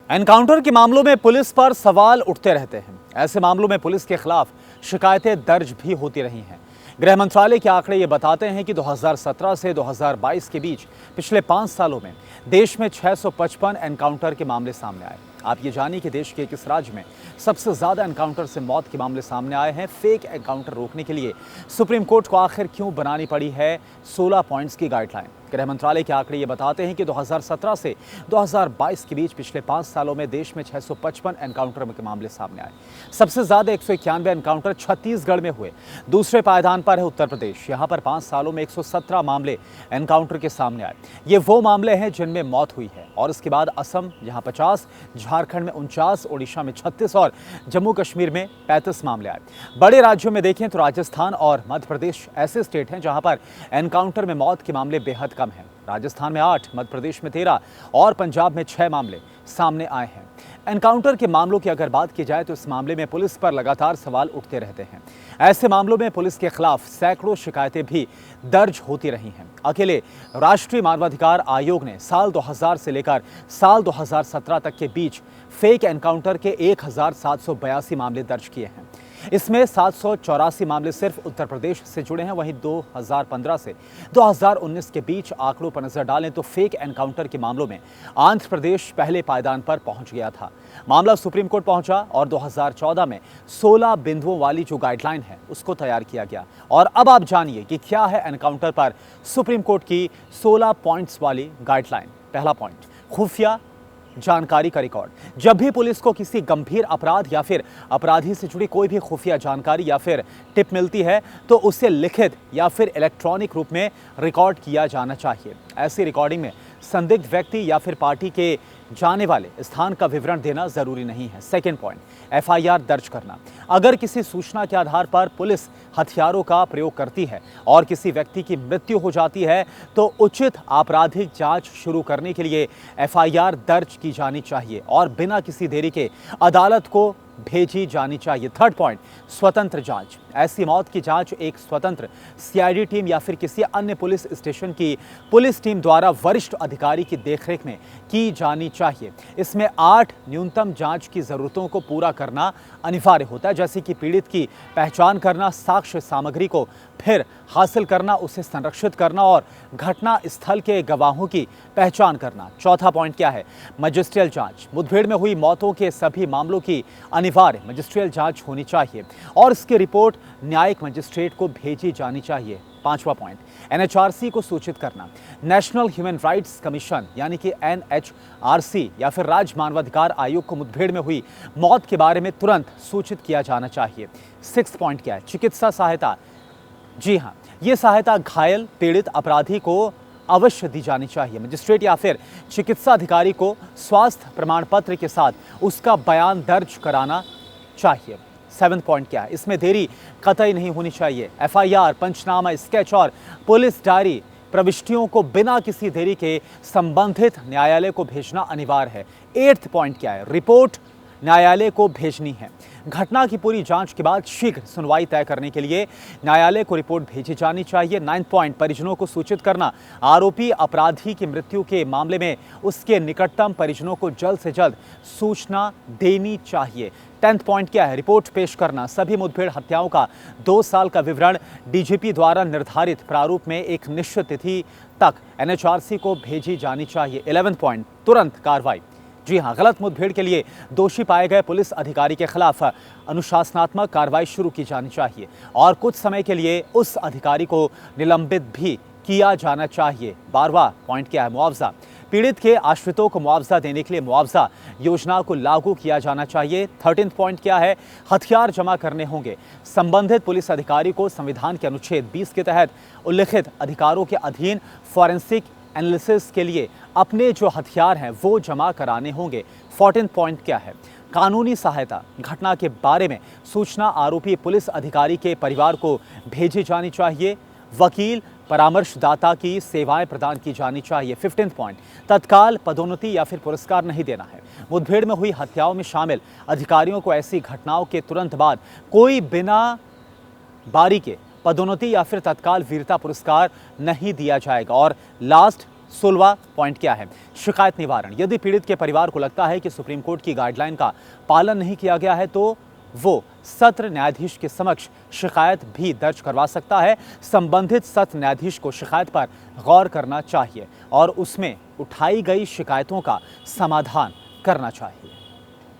Encounter के मामलों में पुलिस पर सवाल उठते रहते हैं। ऐसे मामलों में पुलिस के खिलाफ शिकायतें दर्ज भी होती रही हैं। गृह मंत्रालय के आंकड़े ये बताते हैं कि 2017 से 2022 के बीच पिछले 5 सालों में देश में 655 एनकाउंटर के मामले सामने आए। आप ये जानिए कि देश के किस राज्य में सबसे ज्यादा एनकाउंटर से मौत के मामले सामने आए हैं। फेक एनकाउंटर रोकने के लिए सुप्रीम कोर्ट को आखिर क्यों बनानी पड़ी है 16 पॉइंट्स की गाइडलाइन। गृह मंत्रालय के आंकड़े ये बताते हैं कि 2017 से 2022 के बीच पिछले 5 सालों में देश में 655 एनकाउंटर के मामले सामने आए। सबसे ज्यादा 191 एनकाउंटर छत्तीसगढ़ में हुए। दूसरे पायदान पर है उत्तर प्रदेश। यहाँ पर 5 सालों में 117 मामले एनकाउंटर के सामने आए। ये वो मामले हैं जिनमें मौत हुई है। और इसके बाद असम यहाँ 50, झारखंड में 49, ओडिशा में 36 और जम्मू कश्मीर में 35 मामले आए। बड़े राज्यों में देखें तो राजस्थान और मध्य प्रदेश ऐसे स्टेट हैं जहां पर एनकाउंटर में मौत के मामले बेहद कम हैं। राजस्थान में 8, मध्य प्रदेश में 13 और पंजाब में 6 मामले सामने आए हैं। एनकाउंटर के मामलों की अगर बात की जाए तो इस मामले में पुलिस पर लगातार सवाल उठते रहते हैं। ऐसे मामलों में पुलिस के खिलाफ सैकड़ों शिकायतें भी दर्ज होती रही हैं। अकेले राष्ट्रीय मानवाधिकार आयोग ने साल 2000 से लेकर साल 2017 तक के बीच फेक एनकाउंटर के 1782 मामले दर्ज किए हैं। इसमें 784 मामले सिर्फ उत्तर प्रदेश से जुड़े हैं। वहीं 2015 से 2019 के बीच आंकड़ों पर नजर डालें तो फेक एनकाउंटर के मामलों में आंध्र प्रदेश पहले पायदान पर पहुंच गया था। मामला सुप्रीम कोर्ट पहुंचा और 2014 में 16 बिंदुओं वाली जो गाइडलाइन है उसको तैयार किया गया। और अब आप जानिए कि क्या है एनकाउंटर पर सुप्रीम कोर्ट की 16 पॉइंट्स वाली गाइडलाइन। पहला पॉइंट, खुफिया जानकारी का रिकॉर्ड। जब भी पुलिस को किसी गंभीर अपराध या फिर अपराधी से जुड़ी कोई भी खुफिया जानकारी या फिर टिप मिलती है तो उसे लिखित या फिर इलेक्ट्रॉनिक रूप में रिकॉर्ड किया जाना चाहिए। ऐसी रिकॉर्डिंग में संदिग्ध व्यक्ति या फिर पार्टी के जाने वाले स्थान का विवरण देना जरूरी नहीं है। सेकेंड पॉइंट, एफआईआर दर्ज करना। अगर किसी सूचना के आधार पर पुलिस हथियारों का प्रयोग करती है और किसी व्यक्ति की मृत्यु हो जाती है तो उचित आपराधिक जांच शुरू करने के लिए एफआईआर दर्ज की जानी चाहिए और बिना किसी देरी के अदालत को भेजी जानी चाहिए। थर्ड पॉइंट, स्वतंत्र जांच। ऐसी मौत की जांच एक स्वतंत्र सीआईडी टीम या फिर किसी अन्य पुलिस स्टेशन की पुलिस टीम द्वारा वरिष्ठ अधिकारी की देखरेख में की जानी चाहिए। इसमें 8 न्यूनतम जांच की जरूरतों को पूरा करना अनिवार्य होता है, जैसे कि पीड़ित की पहचान करना, साक्ष्य सामग्री को फिर हासिल करना, उसे संरक्षित करना और घटना स्थल के गवाहों की पहचान करना। चौथा पॉइंट क्या है, मजिस्ट्रियल जांच। मुठभेड़ में हुई मौतों के सभी मामलों की अनिवार्य मजिस्ट्रियल जांच होनी चाहिए और इसकी रिपोर्ट न्यायिक मजिस्ट्रेट को भेजी जानी चाहिए। पांचवा पॉइंट, एनएचआरसी को सूचित करना। नेशनल ह्यूमन राइट्स कमीशन यानी कि एनएचआरसी या फिर राज्य मानवाधिकार आयोग को मुठभेड़ में हुई मौत के बारे में तुरंत सूचित किया जाना चाहिए। सिक्स्थ पॉइंट क्या है, चिकित्सा सहायता। जी हाँ, ये सहायता घायल पीड़ित अपराधी को अवश्य दी जानी चाहिए। मजिस्ट्रेट या फिर चिकित्सा अधिकारी को स्वास्थ्य प्रमाण पत्र के साथ उसका बयान दर्ज कराना चाहिए। 7th पॉइंट क्या है, इसमें देरी कतई नहीं होनी चाहिए। एफआईआर, पंचनामा, स्केच और पुलिस डायरी प्रविष्टियों को बिना किसी देरी के संबंधित न्यायालय को भेजना अनिवार्य है। 8th पॉइंट क्या है, रिपोर्ट न्यायालय को भेजनी है। घटना की पूरी जांच के बाद शीघ्र सुनवाई तय करने के लिए न्यायालय को रिपोर्ट भेजी जानी चाहिए। 9th पॉइंट, परिजनों को सूचित करना। आरोपी अपराधी की मृत्यु के मामले में उसके निकटतम परिजनों को जल्द से जल्द सूचना देनी चाहिए। 10th पॉइंट क्या है, रिपोर्ट पेश करना। सभी मुठभेड़ हत्याओं का 2 साल का विवरण डीजीपी द्वारा निर्धारित प्रारूप में एक निश्चित तिथि तक एनएचआरसी को भेजी जानी चाहिए। 11th पॉइंट, तुरंत कार्रवाई। जी हाँ, गलत मुठभेड़ के लिए दोषी पाए गए पुलिस अधिकारी के खिलाफ अनुशासनात्मक कार्रवाई शुरू की जानी चाहिए और कुछ समय के लिए उस अधिकारी को निलंबित भी किया जाना चाहिए। 12वां पॉइंट क्या है, मुआवजा। पीड़ित के आश्रितों को मुआवजा देने के लिए मुआवजा योजना को लागू किया जाना चाहिए। 13th पॉइंट क्या है, हथियार जमा करने होंगे। संबंधित पुलिस अधिकारी को संविधान के अनुच्छेद 20 के तहत उल्लिखित अधिकारों के अधीन फॉरेंसिक एनालिसिस के लिए अपने जो हथियार हैं वो जमा कराने होंगे। 14th पॉइंट क्या है, कानूनी सहायता। घटना के बारे में सूचना आरोपी पुलिस अधिकारी के परिवार को भेजी जानी चाहिए। वकील, परामर्शदाता की सेवाएं प्रदान की जानी चाहिए। 15th पॉइंट, तत्काल पदोन्नति या फिर पुरस्कार नहीं देना है। मुठभेड़ में हुई हत्याओं में शामिल अधिकारियों को ऐसी घटनाओं के तुरंत बाद कोई बिना बारी के पदोन्नति या फिर तत्काल वीरता पुरस्कार नहीं दिया जाएगा। और लास्ट 16वां पॉइंट क्या है? शिकायत निवारण। यदि पीड़ित के परिवार को लगता है कि सुप्रीम कोर्ट की गाइडलाइन का पालन नहीं किया गया है तो वो सत्र न्यायाधीश के समक्ष शिकायत भी दर्ज करवा सकता है। संबंधित सत्र न्यायाधीश को शिकायत पर गौर करना चाहिए और उसमें उठाई गई शिकायतों का समाधान करना चाहिए।